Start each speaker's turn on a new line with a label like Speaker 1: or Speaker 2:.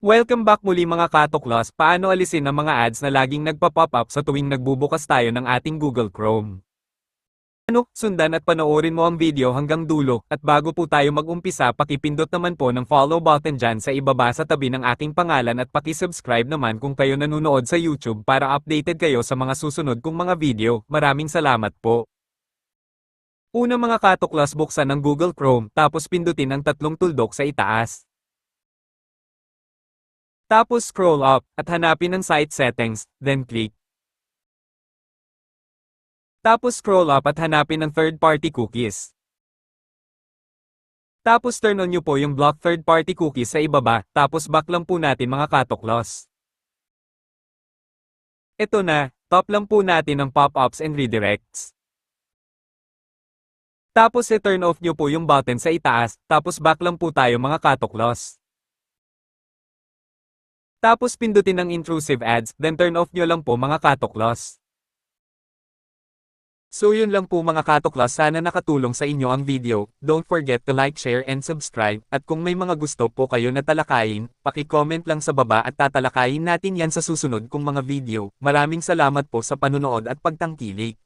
Speaker 1: Welcome back muli mga katuklas. Paano alisin ang mga ads na laging nagpa-pop up sa tuwing nagbubukas tayo ng ating Google Chrome? Sundan at panoorin mo ang video hanggang dulo, at bago po tayo mag-umpisa pakipindot naman po ng follow button dyan sa ibaba sa tabi ng aking pangalan at pakisubscribe naman kung kayo nanonood sa YouTube para updated kayo sa mga susunod kong mga video. Maraming salamat po. Una mga katuklas, buksan ang Google Chrome, tapos pindutin ang tatlong tuldok sa itaas. Tapos scroll up, at hanapin ang site settings, then click. Tapos scroll up at hanapin ang third-party cookies. Tapos turn on nyo po yung block third-party cookies sa ibaba, tapos back lang po natin mga katuklas. Ito na, top lang po natin ang pop-ups and redirects. Tapos i-turn off nyo po yung button sa itaas, tapos back lang po tayo mga katuklas. Tapos pindutin ang intrusive ads, then turn off nyo lang po mga katuklas. So yun lang po mga katuklas, sana nakatulong sa inyo ang video. Don't forget to like, share and subscribe, at kung may mga gusto po kayo na talakayin, paki-comment lang sa baba at tatalakayin natin yan sa susunod kong mga video. Maraming salamat po sa panunood at pagtangkilik.